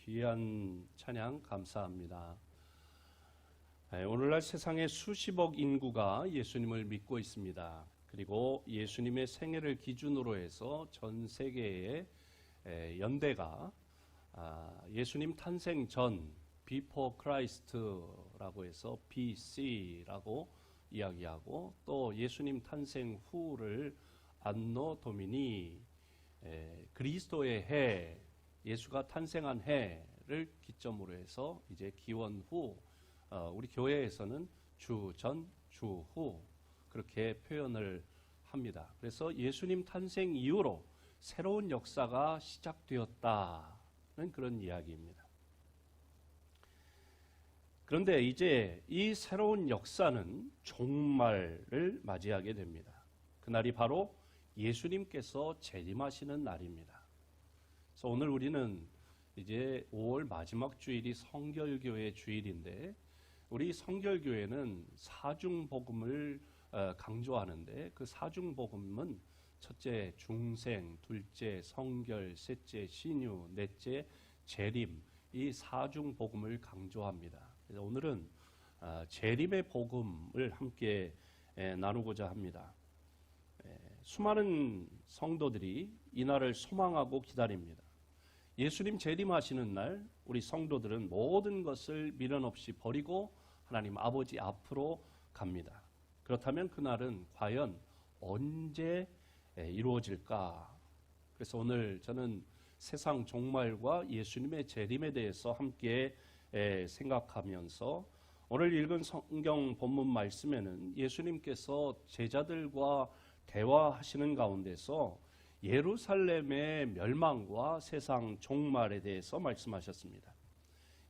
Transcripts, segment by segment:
귀한 찬양 감사합니다. 오늘날 세상의 수십억 인구가 예수님을 믿고 있습니다. 그리고 예수님의 생애를 기준으로 해서 전 세계의 연대가 예수님 탄생 전 Before Christ라고 해서 BC라고 이야기하고, 또 예수님 탄생 후를 안노 도미니, 그리스도의 해, 예수가 탄생한 해를 기점으로 해서 이제 기원 후, 우리 교회에서는 주 전, 주 후 그렇게 표현을 합니다. 그래서 예수님 탄생 이후로 새로운 역사가 시작되었다는 그런 이야기입니다. 그런데 이제 이 새로운 역사는 종말을 맞이하게 됩니다. 그날이 바로 예수님께서 재림하시는 날입니다. 그래서 오늘 우리는 이제 5월 마지막 주일이 성결교회 주일인데, 우리 성결교회는 사중복음을 강조하는데, 그 사중복음은 첫째 중생, 둘째 성결, 셋째 신유, 넷째 재림, 이 사중복음을 강조합니다. 그래서 오늘은 재림의 복음을 함께 나누고자 합니다. 수많은 성도들이 이 날을 소망하고 기다립니다. 예수님 재림하시는 날 우리 성도들은 모든 것을 미련 없이 버리고 하나님 아버지 앞으로 갑니다. 그렇다면 그날은 과연 언제 이루어질까? 그래서 오늘 저는 세상 종말과 예수님의 재림에 대해서 함께 생각하면서, 오늘 읽은 성경 본문 말씀에는 예수님께서 제자들과 대화하시는 가운데서 예루살렘의 멸망과 세상 종말에 대해서 말씀하셨습니다.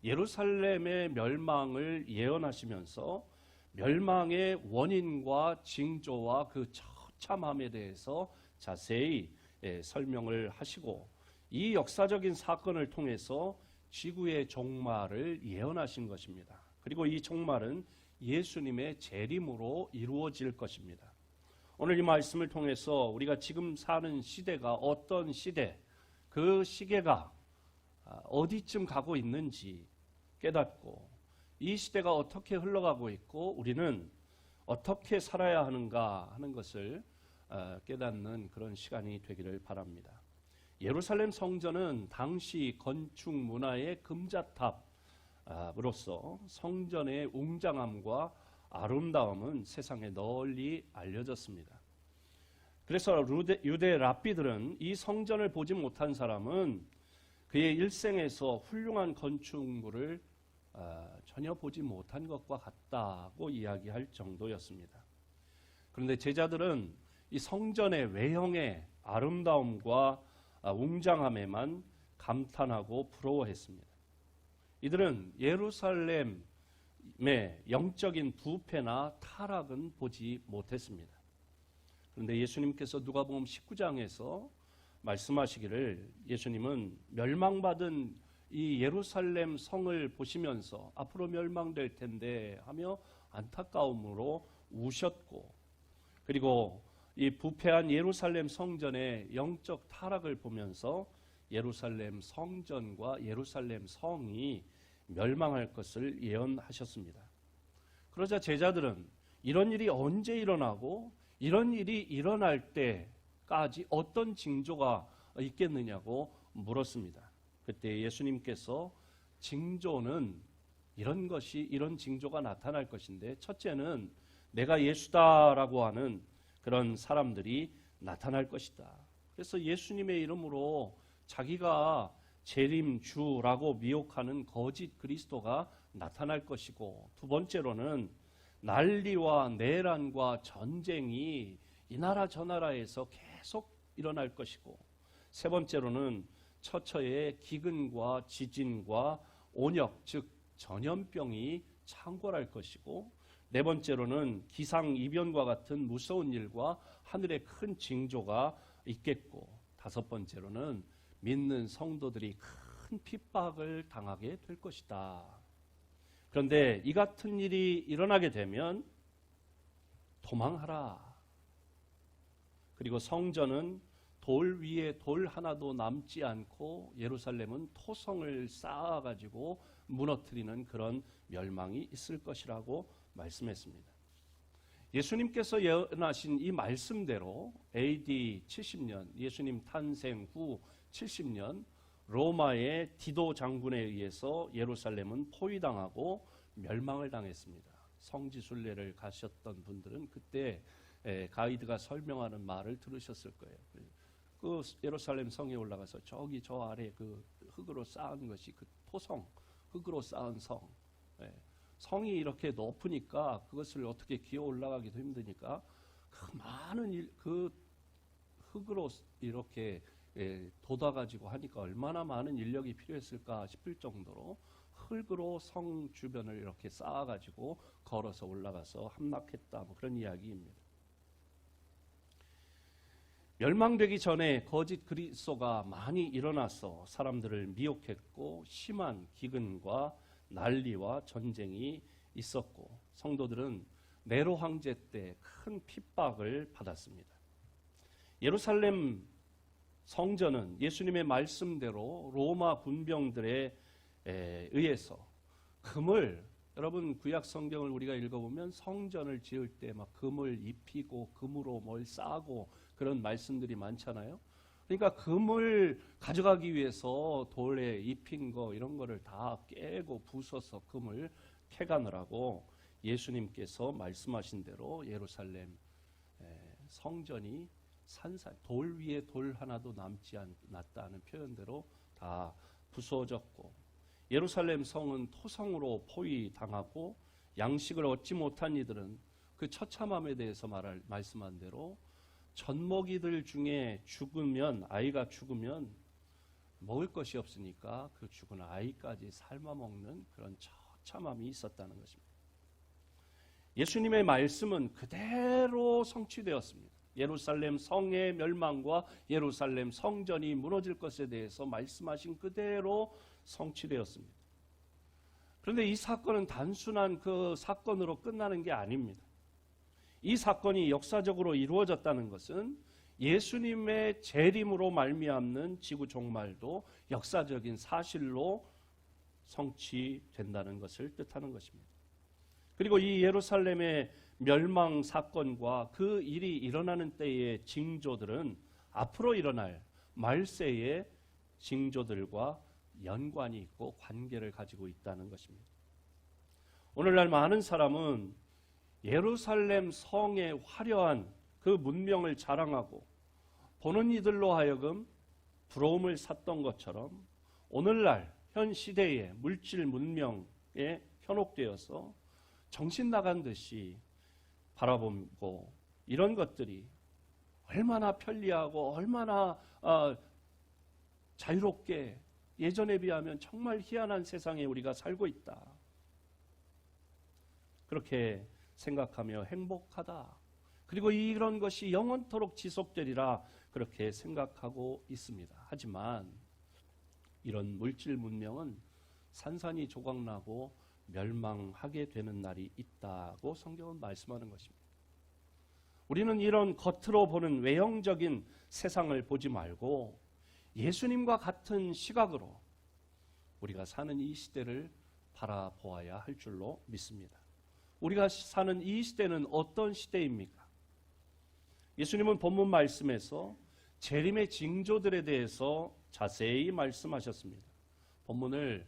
예루살렘의 멸망을 예언하시면서 멸망의 원인과 징조와 그 처참함에 대해서 자세히 설명을 하시고, 이 역사적인 사건을 통해서 지구의 종말을 예언하신 것입니다. 그리고 이 종말은 예수님의 재림으로 이루어질 것입니다. 오늘 이 말씀을 통해서 우리가 지금 사는 시대가 어떤 시대, 그 시계가 어디쯤 가고 있는지 깨닫고, 이 시대가 어떻게 흘러가고 있고 우리는 어떻게 살아야 하는가 하는 것을 깨닫는 그런 시간이 되기를 바랍니다. 예루살렘 성전은 당시 건축 문화의 금자탑으로서 성전의 웅장함과 아름다움은 세상에 널리 알려졌습니다. 그래서 유대 랍비들은 이 성전을 보지 못한 사람은 그의 일생에서 훌륭한 건축물을 전혀 보지 못한 것과 같다고 이야기할 정도였습니다. 그런데 제자들은 이 성전의 외형의 아름다움과 웅장함에만 감탄하고 부러워했습니다. 이들은 예루살렘의 영적인 부패나 타락은 보지 못했습니다. 그런데 예수님께서 누가복음 19장에서 말씀하시기를, 예수님은 멸망받은 이 예루살렘 성을 보시면서 앞으로 멸망될 텐데 하며 안타까움으로 우셨고, 그리고 이 부패한 예루살렘 성전의 영적 타락을 보면서 예루살렘 성전과 예루살렘 성이 멸망할 것을 예언하셨습니다. 그러자 제자들은 이런 일이 언제 일어나고 이런 일이 일어날 때까지 어떤 징조가 있겠느냐고 물었습니다. 그때 예수님께서 징조는 이런 징조가 나타날 것인데, 첫째는 내가 예수다라고 하는 그런 사람들이 나타날 것이다. 그래서 예수님의 이름으로 자기가 재림주라고 미혹하는 거짓 그리스도가 나타날 것이고, 두 번째로는 난리와 내란과 전쟁이 이 나라 저 나라에서 계속 일어날 것이고, 세 번째로는 처처의 기근과 지진과 온역, 즉 전염병이 창궐할 것이고, 네 번째로는 기상이변과 같은 무서운 일과 하늘의 큰 징조가 있겠고, 다섯 번째로는 믿는 성도들이 큰 핍박을 당하게 될 것이다. 그런데 이 같은 일이 일어나게 되면 도망하라. 그리고 성전은 돌 위에 돌 하나도 남지 않고 예루살렘은 토성을 쌓아가지고 무너뜨리는 그런 멸망이 있을 것이라고 말씀했습니다. 예수님께서 예언하신 이 말씀대로 AD 70년, 예수님 탄생 후 70년 로마의 디도 장군에 의해서 예루살렘은 포위당하고 멸망을 당했습니다. 성지순례를 가셨던 분들은 그때 가이드가 설명하는 말을 들으셨을 거예요. 그 예루살렘 성에 올라가서 저기 저 아래 그 흙으로 쌓은 것이 그 토성, 흙으로 쌓은 성. 성이 이렇게 높으니까 그것을 어떻게 기어 올라가기도 힘드니까 그 많은 그 흙으로 이렇게 돋아가지고 하니까 얼마나 많은 인력이 필요했을까 싶을 정도로 흙으로 성 주변을 이렇게 쌓아가지고 걸어서 올라가서 함락했다. 뭐 그런 이야기입니다. 멸망되기 전에 거짓 그리스도가 많이 일어나서 사람들을 미혹했고 심한 기근과 난리와 전쟁이 있었고 성도들은 네로 황제 때 큰 핍박을 받았습니다. 예루살렘 성전은 예수님의 말씀대로 로마 군병들에 의해서 금을, 여러분 구약 성경을 우리가 읽어보면 성전을 지을 때 막 금을 입히고 금으로 뭘 싸고 그런 말씀들이 많잖아요. 그러니까 금을 가져가기 위해서 돌에 입힌 거 이런 거를 다 깨고 부숴서 금을 캐가느라고 예수님께서 말씀하신 대로 예루살렘 성전이 산산, 돌 위에 돌 하나도 남지 않았다는 표현대로 다 부서졌고 예루살렘 성은 토성으로 포위당하고 양식을 얻지 못한 이들은 그 처참함에 대해서 말씀한 대로 젖먹이들 중에 아이가 죽으면 먹을 것이 없으니까 그 죽은 아이까지 삶아 먹는 그런 처참함이 있었다는 것입니다. 예수님의 말씀은 그대로 성취되었습니다. 예루살렘 성의 멸망과 예루살렘 성전이 무너질 것에 대해서 말씀하신 그대로 성취되었습니다. 그런데 이 사건은 단순한 그 사건으로 끝나는 게 아닙니다. 이 사건이 역사적으로 이루어졌다는 것은 예수님의 재림으로 말미암는 지구 종말도 역사적인 사실로 성취된다는 것을 뜻하는 것입니다. 그리고 이 예루살렘의 멸망 사건과 그 일이 일어나는 때의 징조들은 앞으로 일어날 말세의 징조들과 연관이 있고 관계를 가지고 있다는 것입니다. 오늘날 많은 사람은 예루살렘 성의 화려한 그 문명을 자랑하고 보는 이들로 하여금 부러움을 샀던 것처럼 오늘날 현 시대의 물질 문명에 현혹되어서 정신 나간 듯이 바라보고 이런 것들이 얼마나 편리하고 얼마나 자유롭게 예전에 비하면 정말 희한한 세상에 우리가 살고 있다. 그렇게 생각하며 행복하다. 그리고 이런 것이 영원토록 지속되리라 그렇게 생각하고 있습니다. 하지만 이런 물질 문명은 산산이 조각나고 멸망하게 되는 날이 있다고 성경은 말씀하는 것입니다. 우리는 이런 겉으로 보는 외형적인 세상을 보지 말고 예수님과 같은 시각으로 우리가 사는 이 시대를 바라보아야 할 줄로 믿습니다. 우리가 사는 이 시대는 어떤 시대입니까? 예수님은 본문 말씀에서 재림의 징조들에 대해서 자세히 말씀하셨습니다. 본문을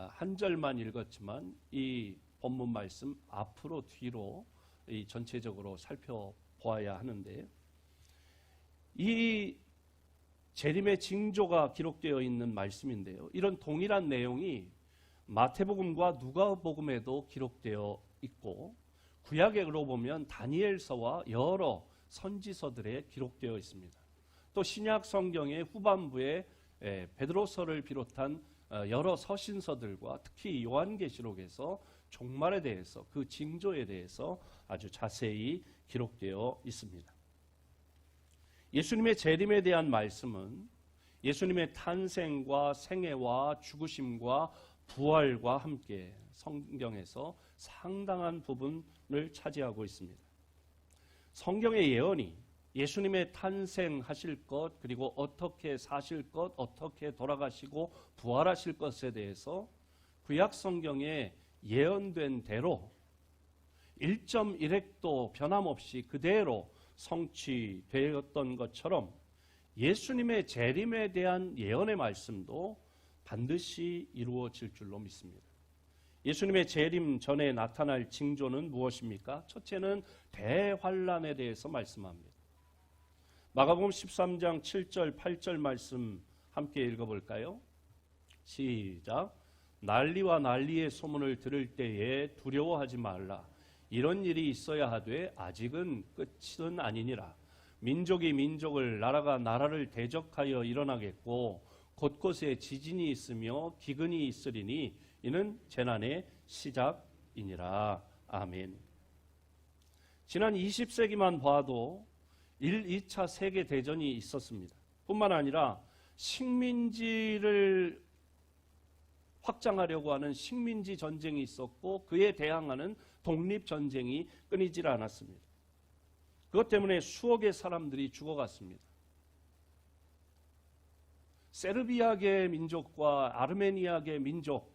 한 절만 읽었지만 이 본문 말씀 앞으로 뒤로 이 전체적으로 살펴보아야 하는데 이 재림의 징조가 기록되어 있는 말씀인데요. 이런 동일한 내용이 마태복음과 누가복음에도 기록되어 있고 구약으로 보면 다니엘서와 여러 선지서들에 기록되어 있습니다. 또 신약 성경의 후반부에 베드로서를 비롯한 여러 서신서들과 특히 요한계시록에서 종말에 대해서 그 징조에 대해서 아주 자세히 기록되어 있습니다. 예수님의 재림에 대한 말씀은 예수님의 탄생과 생애와 죽으심과 부활과 함께 성경에서 상당한 부분을 차지하고 있습니다. 성경의 예언이 예수님의 탄생하실 것, 그리고 어떻게 사실 것, 어떻게 돌아가시고 부활하실 것에 대해서 구약 성경에 예언된 대로 1.1획도 변함없이 그대로 성취되었던 것처럼 예수님의 재림에 대한 예언의 말씀도 반드시 이루어질 줄로 믿습니다. 예수님의 재림 전에 나타날 징조는 무엇입니까? 첫째는 대환란에 대해서 말씀합니다. 마가복음 13장 7절 8절 말씀 함께 읽어볼까요? 시작. 난리와 난리의 소문을 들을 때에 두려워하지 말라. 이런 일이 있어야 하되 아직은 끝은 아니니라. 민족이 민족을, 나라가 나라를 대적하여 일어나겠고 곳곳에 지진이 있으며 기근이 있으리니 이는 재난의 시작이니라. 아멘. 지난 20세기만 봐도 1, 2차 세계대전이 있었습니다. 뿐만 아니라 식민지를 확장하려고 하는 식민지 전쟁이 있었고 그에 대항하는 독립전쟁이 끊이질 않았습니다. 그것 때문에 수억의 사람들이 죽어갔습니다. 세르비아계 민족과 아르메니아계 민족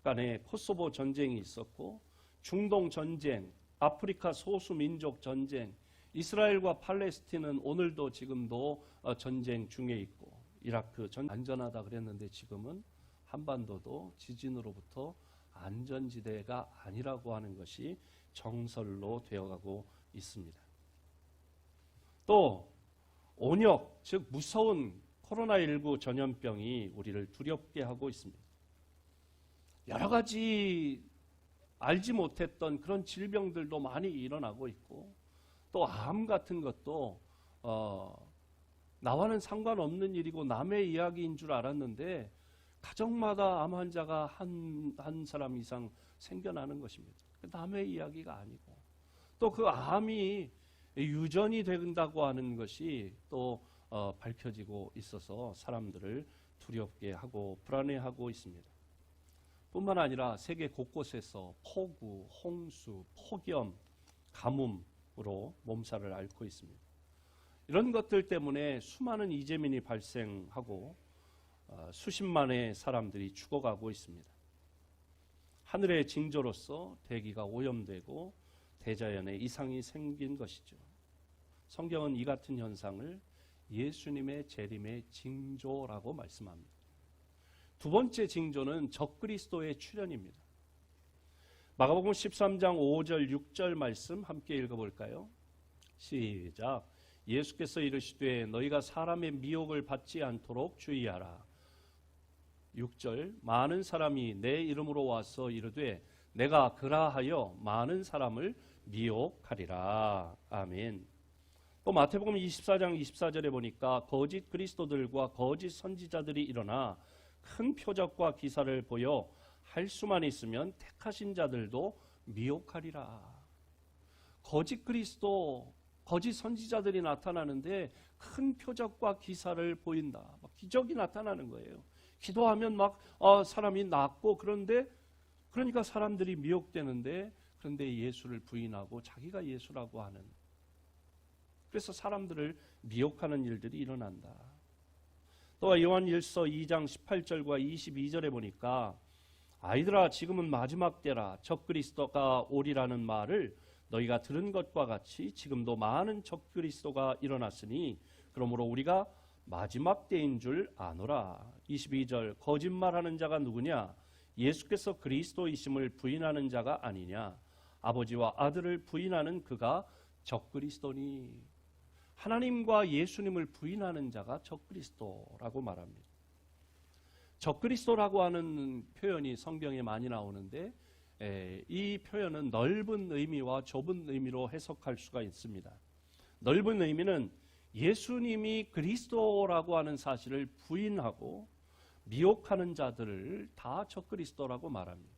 간의 코소보 전쟁이 있었고 중동 전쟁, 아프리카 소수 민족 전쟁, 이스라엘과 팔레스틴은 오늘도 지금도 전쟁 중에 있고 이라크 전 안전하다 그랬는데 지금은 한반도도 지진으로부터 안전지대가 아니라고 하는 것이 정설로 되어가고 있습니다. 또 온역, 즉 무서운 코로나19 전염병이 우리를 두렵게 하고 있습니다. 여러 가지 알지 못했던 그런 질병들도 많이 일어나고 있고 또 암 같은 것도 나와는 상관없는 일이고 남의 이야기인 줄 알았는데 가정마다 암 환자가 한 사람 이상 생겨나는 것입니다. 남의 이야기가 아니고 또 그 암이 유전이 된다고 하는 것이 또 밝혀지고 있어서 사람들을 두렵게 하고 불안해하고 있습니다. 뿐만 아니라 세계 곳곳에서 폭우, 홍수, 폭염, 가뭄으로 몸살을 앓고 있습니다. 이런 것들 때문에 수많은 이재민이 발생하고 수십만의 사람들이 죽어가고 있습니다. 하늘의 징조로서 대기가 오염되고 대자연에 이상이 생긴 것이죠. 성경은 이 같은 현상을 예수님의 재림의 징조라고 말씀합니다. 두 번째 징조는 적그리스도의 출현입니다. 마가복음 13장 5절 6절 말씀 함께 읽어볼까요? 시작. 예수께서 이르시되 너희가 사람의 미혹을 받지 않도록 주의하라. 6절. 많은 사람이 내 이름으로 와서 이르되 내가 그라하여 많은 사람을 미혹하리라. 아멘. 또 마태복음 24장 24절에 보니까 거짓 그리스도들과 거짓 선지자들이 일어나 큰 표적과 기사를 보여 할 수만 있으면 택하신 자들도 미혹하리라. 거짓 그리스도, 거짓 선지자들이 나타나는데 큰 표적과 기사를 보인다. 막 기적이 나타나는 거예요. 기도하면 막 사람이 낫고 그러니까 사람들이 미혹되는데 그런데 예수를 부인하고 자기가 예수라고 하는, 그래서 사람들을 미혹하는 일들이 일어난다. 또 요한일서 2장 18절과 22절에 보니까 아이들아 지금은 마지막 때라 적그리스도가 오리라는 말을 너희가 들은 것과 같이 지금도 많은 적그리스도가 일어났으니 그러므로 우리가 마지막 때인 줄 아노라. 22절. 거짓말하는 자가 누구냐? 예수께서 그리스도이심을 부인하는 자가 아니냐? 아버지와 아들을 부인하는 그가 적그리스도니. 하나님과 예수님을 부인하는 자가 적그리스도라고 말합니다. 적그리스도라고 하는 표현이 성경에 많이 나오는데 이 표현은 넓은 의미와 좁은 의미로 해석할 수가 있습니다. 넓은 의미는 예수님이 그리스도라고 하는 사실을 부인하고 미혹하는 자들을 다 적그리스도라고 말합니다.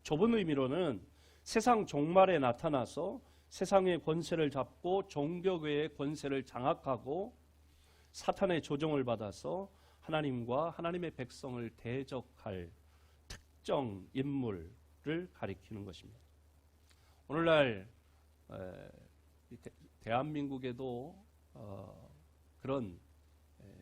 좁은 의미로는 세상 종말에 나타나서 세상의 권세를 잡고 종교계의 권세를 장악하고 사탄의 조종을 받아서 하나님과 하나님의 백성을 대적할 특정 인물을 가리키는 것입니다. 오늘날 대한민국에도 그런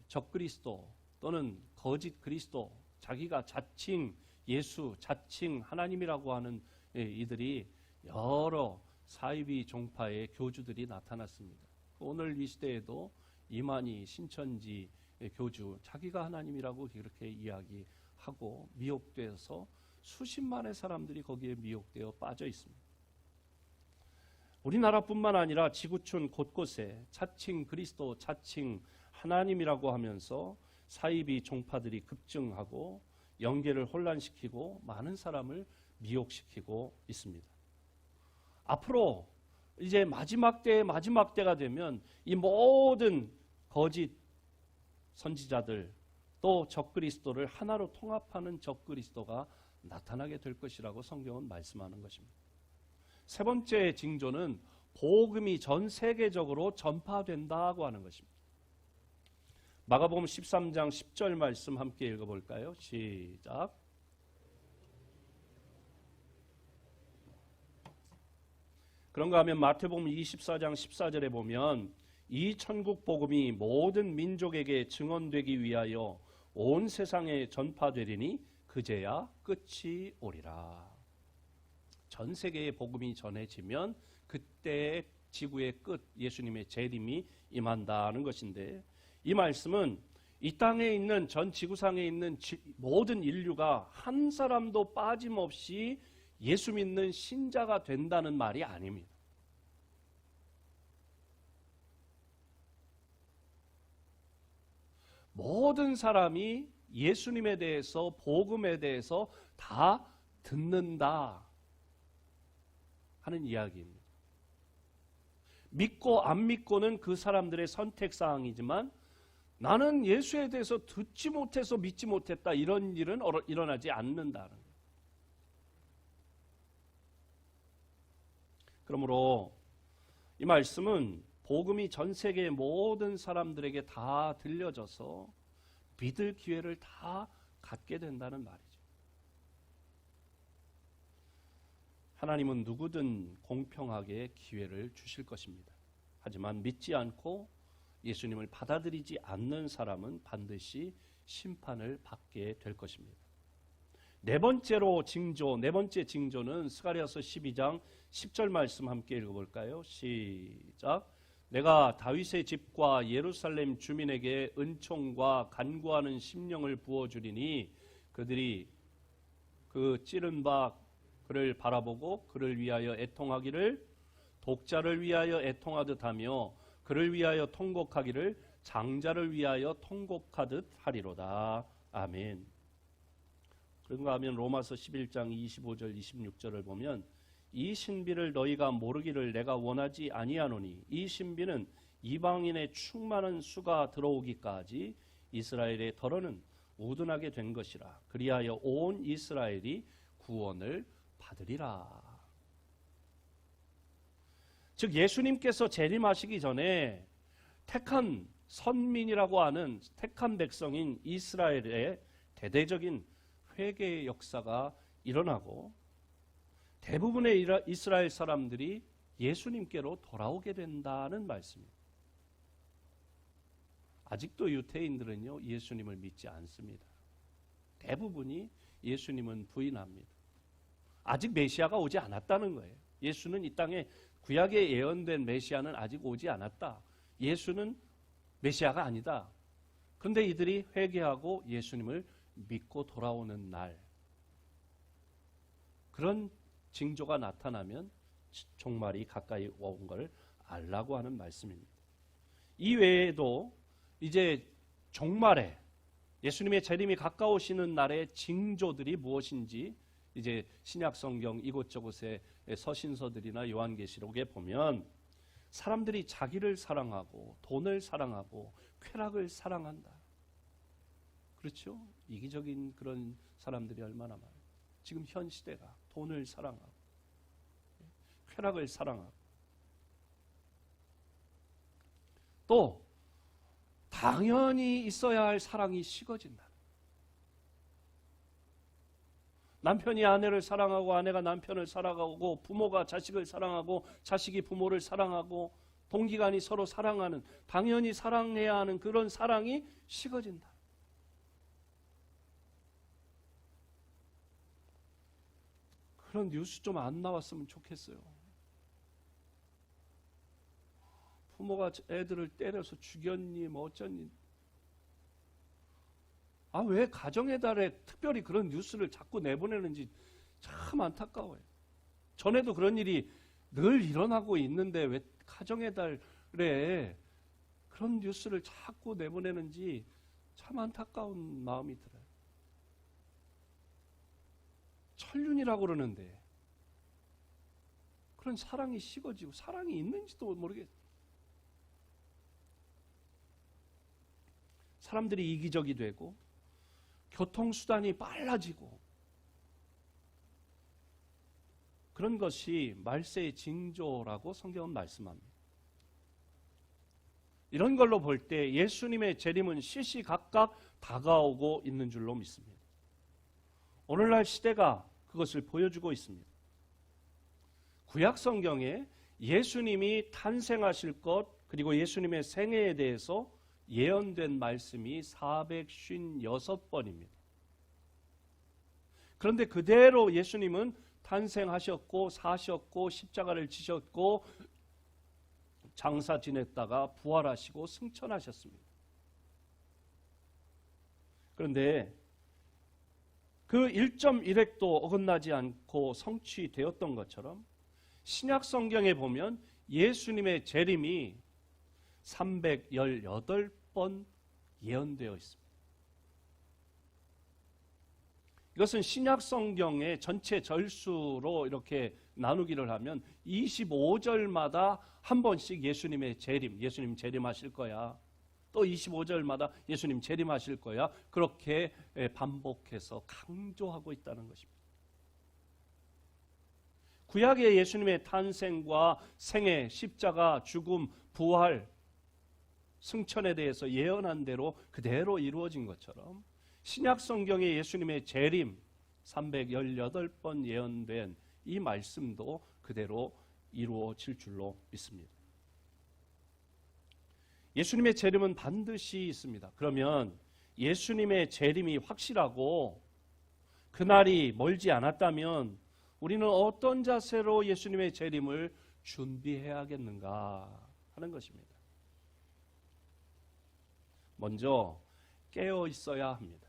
적그리스도 또는 거짓 그리스도, 자기가 자칭 예수, 자칭 하나님이라고 하는 이들이 여러 사이비 종파의 교주들이 나타났습니다. 오늘 이 시대에도 이만희, 신천지 교주, 자기가 하나님이라고 그렇게 이야기하고 미혹되어서 수십만의 사람들이 거기에 미혹되어 빠져 있습니다. 우리나라뿐만 아니라 지구촌 곳곳에 자칭 그리스도, 자칭 하나님이라고 하면서 사이비 종파들이 급증하고 영계를 혼란시키고 많은 사람을 미혹시키고 있습니다. 앞으로 이제 마지막 때가 되면 이 모든 거짓 선지자들 또 적그리스도를 하나로 통합하는 적그리스도가 나타나게 될 것이라고 성경은 말씀하는 것입니다. 세 번째 징조는 복음이 전 세계적으로 전파된다고 하는 것입니다. 마가복음 13장 10절 말씀 함께 읽어볼까요? 시작. 그런가 하면 마태복음 24장 14절에 보면 이 천국 복음이 모든 민족에게 증언되기 위하여 온 세상에 전파되리니 그제야 끝이 오리라. 전 세계의 복음이 전해지면 그때 지구의 끝, 예수님의 재림이 임한다는 것인데, 이 말씀은 이 땅에 있는 전 지구상에 있는 모든 인류가 한 사람도 빠짐없이 예수 믿는 신자가 된다는 말이 아닙니다. 모든 사람이 예수님에 대해서, 복음에 대해서 다 듣는다 하는 이야기입니다. 믿고 안 믿고는 그 사람들의 선택사항이지만 나는 예수에 대해서 듣지 못해서 믿지 못했다, 이런 일은 일어나지 않는다는 거예요. 그러므로 이 말씀은 복음이 전 세계의 모든 사람들에게 다 들려져서 믿을 기회를 다 갖게 된다는 말이죠. 하나님은 누구든 공평하게 기회를 주실 것입니다. 하지만 믿지 않고 예수님을 받아들이지 않는 사람은 반드시 심판을 받게 될 것입니다. 네 번째 징조는 스가랴서 12장 10절 말씀 함께 읽어볼까요? 시작. 내가 다윗의 집과 예루살렘 주민에게 은총과 간구하는 심령을 부어주리니 그들이 그 찌른 바 그를 바라보고 그를 위하여 애통하기를, 독자를 위하여 애통하듯 하며 그를 위하여 통곡하기를 장자를 위하여 통곡하듯 하리로다. 아멘. 그런가 하면 로마서 11장 25절 26절을 보면 이 신비를 너희가 모르기를 내가 원하지 아니하노니 이 신비는 이방인의 충만한 수가 들어오기까지 이스라엘의 덜어는 우둔하게 된 것이라. 그리하여 온 이스라엘이 구원을 받으리라. 즉 예수님께서 재림하시기 전에 택한 선민이라고 하는 택한 백성인 이스라엘의 대대적인 회개의 역사가 일어나고 대부분의 이스라엘 사람들이 예수님께로 돌아오게 된다는 말씀입니다. 아직도 유대인들은요, 예수님을 믿지 않습니다. 대부분이 예수님은 부인합니다. 아직 메시아가 오지 않았다는 거예요. 예수는 이 땅에 구약에 예언된 메시아는 아직 오지 않았다. 예수는 메시아가 아니다. 그런데 이들이 회개하고 예수님을 믿고 돌아오는 날, 그런 징조가 나타나면 종말이 가까이 온 걸 알라고 하는 말씀입니다. 이 외에도 이제 종말에 예수님의 재림이 가까우시는 날의 징조들이 무엇인지 이제 신약 성경 이곳저곳의 서신서들이나 요한계시록에 보면 사람들이 자기를 사랑하고 돈을 사랑하고 쾌락을 사랑한다. 그렇죠? 이기적인 그런 사람들이 얼마나 많아요. 지금 현 시대가 돈을 사랑하고 쾌락을 사랑하고 또 당연히 있어야 할 사랑이 식어진다. 남편이 아내를 사랑하고 아내가 남편을 사랑하고 부모가 자식을 사랑하고 자식이 부모를 사랑하고 동기간이 서로 사랑하는, 당연히 사랑해야 하는 그런 사랑이 식어진다. 그런 뉴스 좀 안 나왔으면 좋겠어요. 부모가 애들을 때려서 죽였니 뭐 어쩌니. 왜 가정의 달에 특별히 그런 뉴스를 자꾸 내보내는지 참 안타까워요. 전에도 그런 일이 늘 일어나고 있는데 왜 가정의 달에 그런 뉴스를 자꾸 내보내는지 참 안타까운 마음이 들어요. 천륜이라고 그러는데 그런 사랑이 식어지고 사랑이 있는지도 모르겠어요. 사람들이 이기적이 되고 교통수단이 빨라지고 그런 것이 말세의 징조라고 성경은 말씀합니다. 이런 걸로 볼 때 예수님의 재림은 시시각각 다가오고 있는 줄로 믿습니다. 오늘날 시대가 그것을 보여주고 있습니다. 구약 성경에 예수님이 탄생하실 것 그리고 예수님의 생애에 대해서 예언된 말씀이 456번입니다. 그런데 그대로 예수님은 탄생하셨고 사셨고 십자가를 지셨고 장사 지냈다가 부활하시고 승천하셨습니다. 그런데 그 1.1획도 어긋나지 않고 성취되었던 것처럼 신약 성경에 보면 예수님의 재림이 318번 예언되어 있습니다. 이것은 신약 성경의 전체 절수로 이렇게 나누기를 하면 25절마다 한 번씩 예수님의 재림, 예수님 재림하실 거야. 또 25절마다 예수님 재림하실 거야. 그렇게 반복해서 강조하고 있다는 것입니다. 구약의 예수님의 탄생과 생애, 십자가, 죽음, 부활, 승천에 대해서 예언한 대로 그대로 이루어진 것처럼 신약 성경의 예수님의 재림 318번 예언된 이 말씀도 그대로 이루어질 줄로 믿습니다. 예수님의 재림은 반드시 있습니다. 그러면 예수님의 재림이 확실하고 그날이 멀지 않았다면 우리는 어떤 자세로 예수님의 재림을 준비해야겠는가 하는 것입니다. 먼저 깨어 있어야 합니다.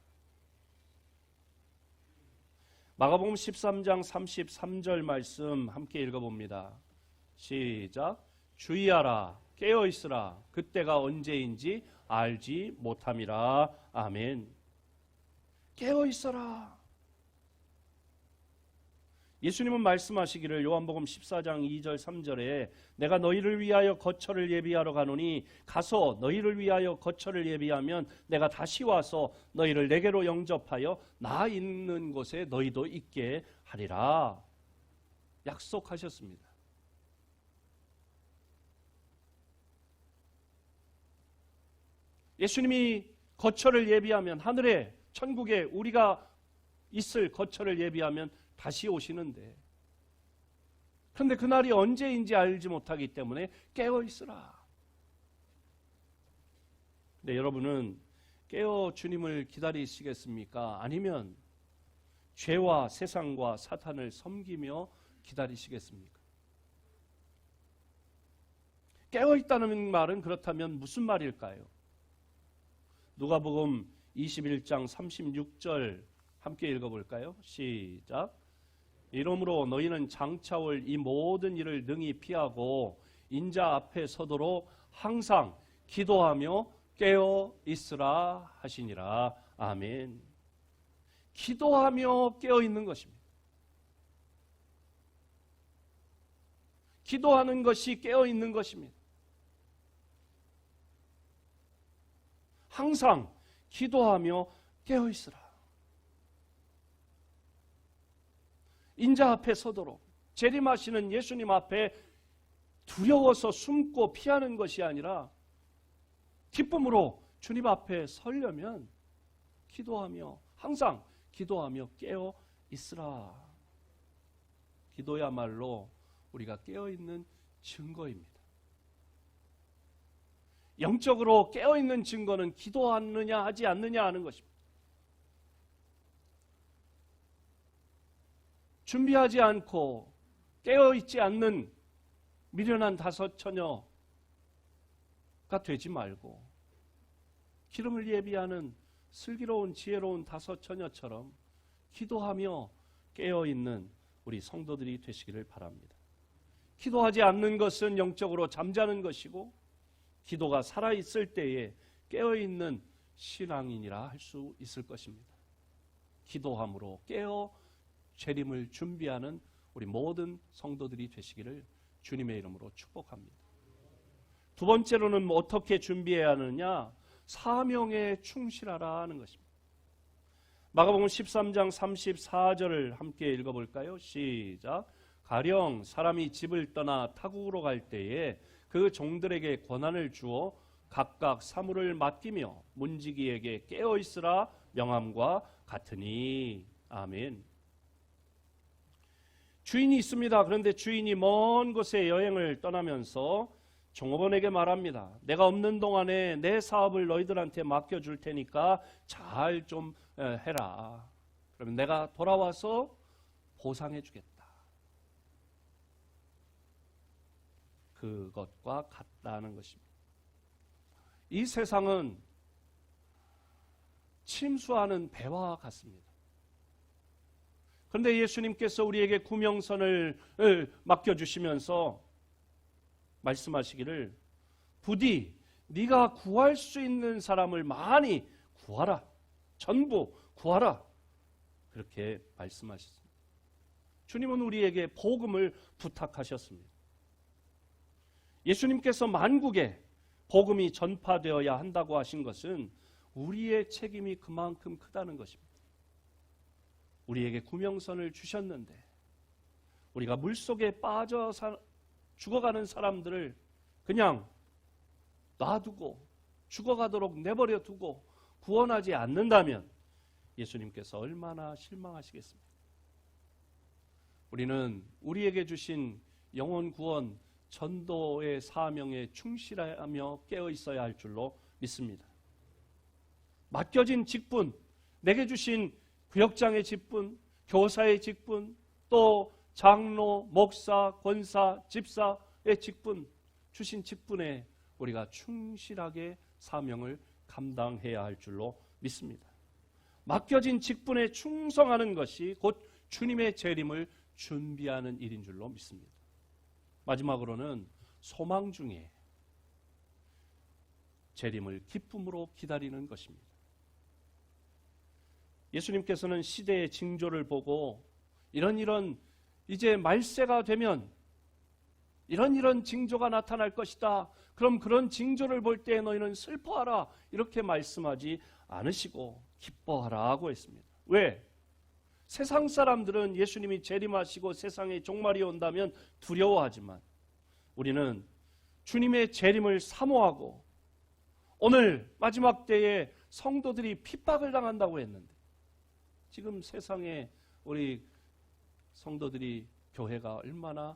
마가복음 13장 33절 말씀 함께 읽어봅니다. 시작. 주의하라, 깨어 있으라, 그때가 언제인지 알지 못함이라. 아멘. 깨어 있어라. 예수님은 말씀하시기를 요한복음 14장 2절 3절에 내가 너희를 위하여 거처를 예비하러 가노니 가서 너희를 위하여 거처를 예비하면 내가 다시 와서 너희를 내게로 영접하여 나 있는 곳에 너희도 있게 하리라. 약속하셨습니다. 예수님이 거처를 예비하면 하늘에 천국에 우리가 있을 거처를 예비하면 다시 오시는데 그런데 그날이 언제인지 알지 못하기 때문에 깨어 있으라. 근데 여러분은 깨어 주님을 기다리시겠습니까? 아니면 죄와 세상과 사탄을 섬기며 기다리시겠습니까? 깨어 있다는 말은 그렇다면 무슨 말일까요? 누가복음 21장 36절 함께 읽어볼까요? 시작. 이러므로 너희는 장차올 이 모든 일을 능히 피하고 인자 앞에 서도록 항상 기도하며 깨어 있으라 하시니라. 아멘. 기도하며 깨어 있는 것입니다. 기도하는 것이 깨어 있는 것입니다. 항상 기도하며 깨어 있으라. 인자 앞에 서도록 재림하시는 예수님 앞에 두려워서 숨고 피하는 것이 아니라 기쁨으로 주님 앞에 서려면 기도하며 항상 기도하며 깨어 있으라. 기도야말로 우리가 깨어 있는 증거입니다. 영적으로 깨어있는 증거는 기도하느냐 하지 않느냐 하는 것입니다. 준비하지 않고 깨어있지 않는 미련한 다섯 처녀가 되지 말고 기름을 예비하는 슬기로운 지혜로운 다섯 처녀처럼 기도하며 깨어있는 우리 성도들이 되시기를 바랍니다. 기도하지 않는 것은 영적으로 잠자는 것이고 기도가 살아있을 때에 깨어있는 신앙인이라 할 수 있을 것입니다. 기도함으로 깨어 재림을 준비하는 우리 모든 성도들이 되시기를 주님의 이름으로 축복합니다. 두 번째로는 어떻게 준비해야 하느냐? 사명에 충실하라 하는 것입니다. 마가복음 13장 34절을 함께 읽어볼까요? 시작. 가령 사람이 집을 떠나 타국으로 갈 때에 그 종들에게 권한을 주어 각각 사물을 맡기며 문지기에게 깨어있으라 명함과 같으니. 아멘. 주인이 있습니다. 그런데 주인이 먼 곳에 여행을 떠나면서 종업원에게 말합니다. 내가 없는 동안에 내 사업을 너희들한테 맡겨줄 테니까 잘 좀 해라. 그러면 내가 돌아와서 보상해 주겠다. 그것과 같다는 것입니다. 이 세상은 침수하는 배와 같습니다. 그런데 예수님께서 우리에게 구명선을 맡겨주시면서 말씀하시기를 부디 네가 구할 수 있는 사람을 많이 구하라. 전부 구하라. 그렇게 말씀하셨습니다. 주님은 우리에게 복음을 부탁하셨습니다. 예수님께서 만국에 복음이 전파되어야 한다고 하신 것은 우리의 책임이 그만큼 크다는 것입니다. 우리에게 구명선을 주셨는데 우리가 물속에 빠져 죽어가는 사람들을 그냥 놔두고 죽어가도록 내버려 두고 구원하지 않는다면 예수님께서 얼마나 실망하시겠습니까? 우리는 우리에게 주신 영혼 구원 전도의 사명에 충실하며 깨어 있어야 할 줄로 믿습니다. 맡겨진 직분, 내게 주신 구역장의 직분, 교사의 직분, 또 장로, 목사, 권사, 집사의 직분, 주신 직분에 우리가 충실하게 사명을 감당해야 할 줄로 믿습니다. 맡겨진 직분에 충성하는 것이 곧 주님의 재림을 준비하는 일인 줄로 믿습니다. 마지막으로는 소망 중에 재림을 기쁨으로 기다리는 것입니다. 예수님께서는 시대의 징조를 보고 이런 이제 말세가 되면 이런 징조가 나타날 것이다. 그럼 그런 징조를 볼 때 너희는 슬퍼하라. 이렇게 말씀하지 않으시고 기뻐하라고 했습니다. 왜? 세상 사람들은 예수님이 재림하시고 세상에 종말이 온다면 두려워하지만 우리는 주님의 재림을 사모하고 오늘 마지막 때에 성도들이 핍박을 당한다고 했는데 지금 세상에 우리 성도들이 교회가 얼마나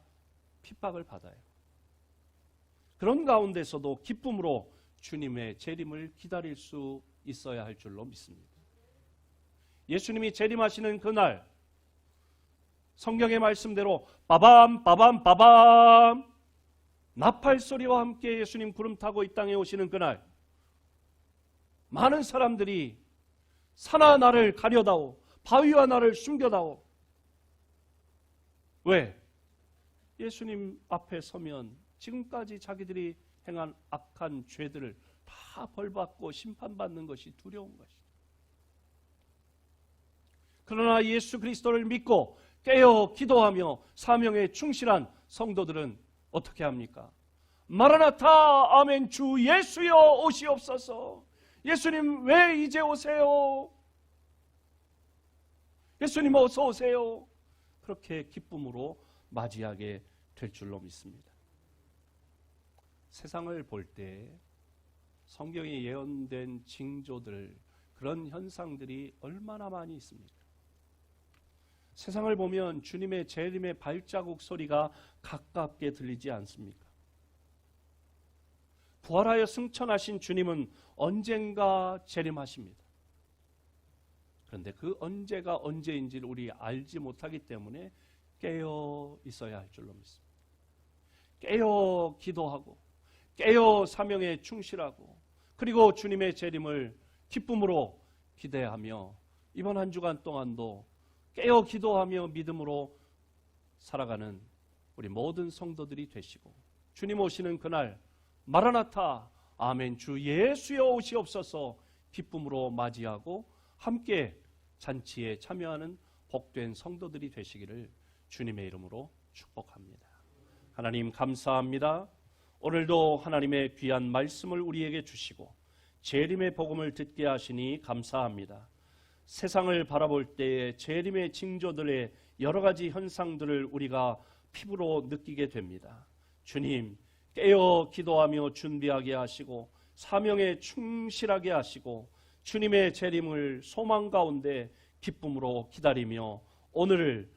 핍박을 받아요. 그런 가운데서도 기쁨으로 주님의 재림을 기다릴 수 있어야 할 줄로 믿습니다. 예수님이 재림하시는 그날 성경의 말씀대로 빠밤 빠밤 빠밤 나팔 소리와 함께 예수님 구름 타고 이 땅에 오시는 그날 많은 사람들이 산하 나를 가려다오 바위와 나를 숨겨다오. 왜? 예수님 앞에 서면 지금까지 자기들이 행한 악한 죄들을 다 벌받고 심판받는 것이 두려운 것이다. 그러나 예수 그리스도를 믿고 깨어 기도하며 사명에 충실한 성도들은 어떻게 합니까? 마라나타 아멘 주 예수여 오시옵소서. 예수님 왜 이제 오세요? 예수님 어서 오세요. 그렇게 기쁨으로 맞이하게 될 줄로 믿습니다. 세상을 볼 때 성경에 예언된 징조들 그런 현상들이 얼마나 많이 있습니까? 세상을 보면 주님의 재림의 발자국 소리가 가깝게 들리지 않습니까? 부활하여 승천하신 주님은 언젠가 재림하십니다. 그런데 그 언제가 언제인지를 우리 알지 못하기 때문에 깨어 있어야 할 줄로 믿습니다. 깨어 기도하고 깨어 사명에 충실하고 그리고 주님의 재림을 기쁨으로 기대하며 이번 한 주간 동안도 깨어 기도하며 믿음으로 살아가는 우리 모든 성도들이 되시고 주님 오시는 그날 마라나타 아멘 주 예수여 오시옵소서 기쁨으로 맞이하고 함께 잔치에 참여하는 복된 성도들이 되시기를 주님의 이름으로 축복합니다. 하나님 감사합니다. 오늘도 하나님의 귀한 말씀을 우리에게 주시고 재림의 복음을 듣게 하시니 감사합니다. 세상을 바라볼 때에 재림의 징조들의 여러 가지 현상들을 우리가 피부로 느끼게 됩니다. 주님 깨어 기도하며 준비하게 하시고 사명에 충실하게 하시고 주님의 재림을 소망 가운데 기쁨으로 기다리며 오늘을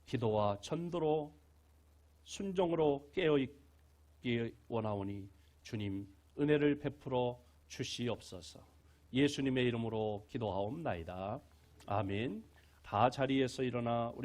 기도와 전도로 순종으로 깨어있기 원하오니 주님 은혜를 베풀어 주시옵소서. 예수님의 이름으로 기도하옵나이다. 아멘. 다 자리에서 일어나 우리